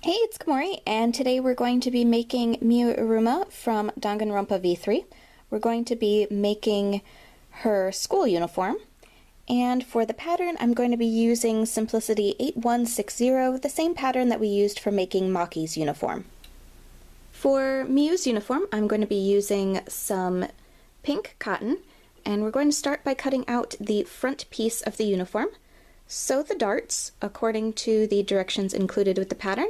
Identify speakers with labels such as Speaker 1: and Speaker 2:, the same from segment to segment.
Speaker 1: Hey, it's Kamori, and today we're going to be making Miu Iruma from Danganronpa V3. We're going to be making her school uniform, and for the pattern I'm going to be using Simplicity 8160, the same pattern that we used for making Maki's uniform. For Miu's uniform, I'm going to be using some pink cotton, and we're going to start by cutting out the front piece of the uniform, sew the darts according to the directions included with the pattern.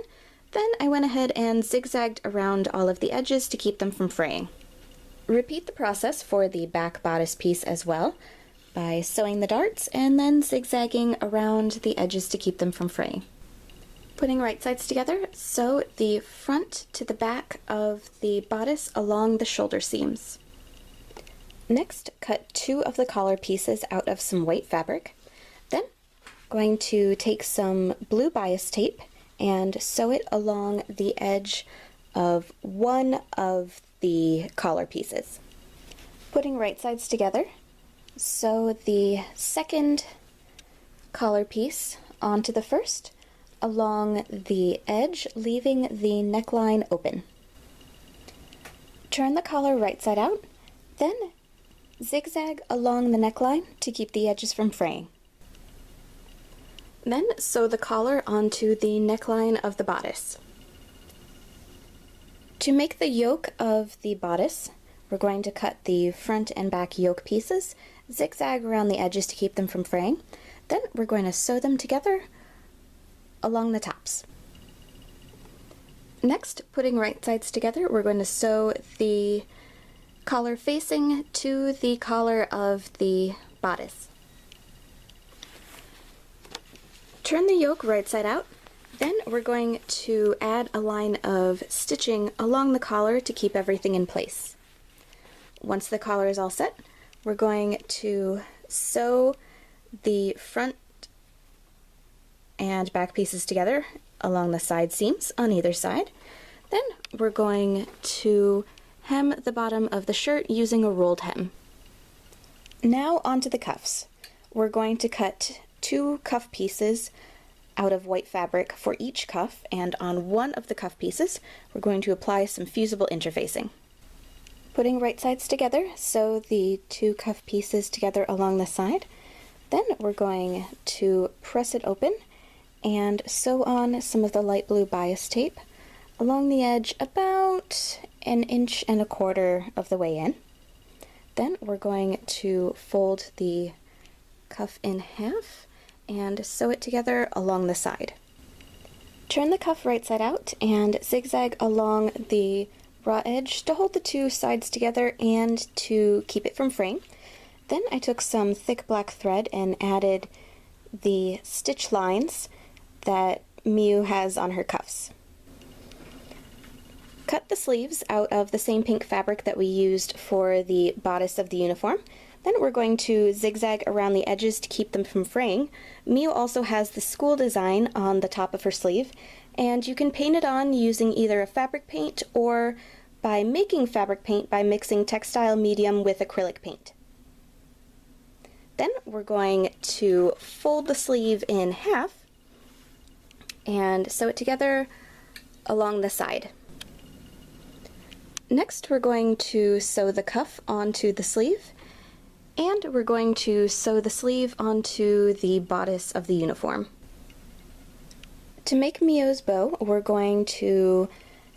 Speaker 1: Then I went ahead and zigzagged around all of the edges to keep them from fraying. Repeat the process for the back bodice piece as well, by sewing the darts and then zigzagging around the edges to keep them from fraying. Putting right sides together, sew the front to the back of the bodice along the shoulder seams. Next, cut two of the collar pieces out of some white fabric. Then, going to take some blue bias tape and sew it along the edge of one of the collar pieces. Putting right sides together, sew the second collar piece onto the first along the edge, leaving the neckline open. Turn the collar right side out, then zigzag along the neckline to keep the edges from fraying. Then sew the collar onto the neckline of the bodice. To make the yoke of the bodice, we're going to cut the front and back yoke pieces, zigzag around the edges to keep them from fraying. Then we're going to sew them together along the tops. Next, putting right sides together, we're going to sew the collar facing to the collar of the bodice. Turn the yoke right side out, then we're going to add a line of stitching along the collar to keep everything in place. Once the collar is all set, we're going to sew the front and back pieces together along the side seams on either side. Then we're going to hem the bottom of the shirt using a rolled hem. Now onto the cuffs. We're going to cut two cuff pieces out of white fabric for each cuff, and on one of the cuff pieces we're going to apply some fusible interfacing. Putting right sides together, sew the two cuff pieces together along the side. Then we're going to press it open and sew on some of the light blue bias tape along the edge about 1.25 inches of the way in. Then we're going to fold the cuff in half and sew it together along the side. Turn the cuff right side out and zigzag along the raw edge to hold the two sides together and to keep it from fraying. Then I took some thick black thread and added the stitch lines that Miu has on her cuffs. Cut the sleeves out of the same pink fabric that we used for the bodice of the uniform. Then we're going to zigzag around the edges to keep them from fraying. Miu also has the school design on the top of her sleeve, and you can paint it on using either a fabric paint or by making fabric paint by mixing textile medium with acrylic paint. Then we're going to fold the sleeve in half and sew it together along the side. Next, we're going to sew the cuff onto the sleeve, and we're going to sew the sleeve onto the bodice of the uniform. To make Miu's bow, we're going to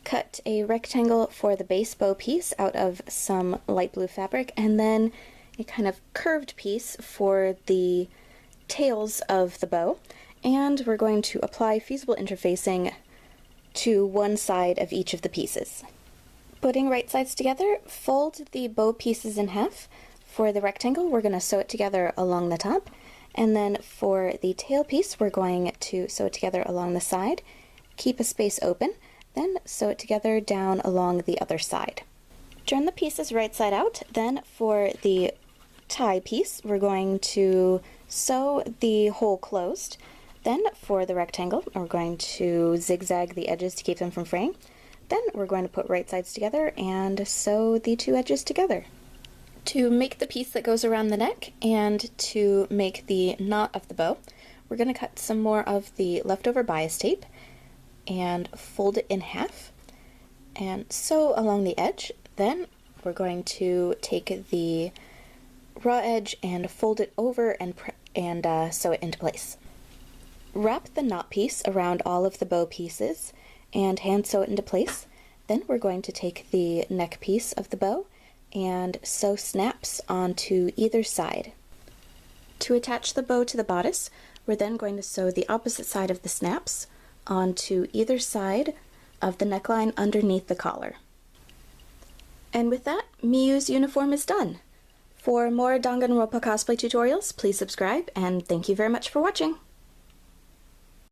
Speaker 1: cut a rectangle for the base bow piece out of some light blue fabric, and then a kind of curved piece for the tails of the bow. And we're going to apply fusible interfacing to one side of each of the pieces. Putting right sides together, fold the bow pieces in half. For the rectangle, we're going to sew it together along the top, and then for the tail piece, we're going to sew it together along the side, keep a space open, then sew it together down along the other side. Turn the pieces right side out. Then for the tie piece, we're going to sew the hole closed. Then for the rectangle, we're going to zigzag the edges to keep them from fraying. Then we're going to put right sides together and sew the two edges together. To make the piece that goes around the neck and to make the knot of the bow, we're going to cut some more of the leftover bias tape, and fold it in half and sew along the edge. Then we're going to take the raw edge and fold it over and sew it into place. Wrap the knot piece around all of the bow pieces and hand sew it into place. Then we're going to take the neck piece of the bow and sew snaps onto either side. To attach the bow to the bodice, we're then going to sew the opposite side of the snaps onto either side of the neckline underneath the collar. And with that, Miu's uniform is done. For more Danganronpa cosplay tutorials, please subscribe, and thank you very much for watching!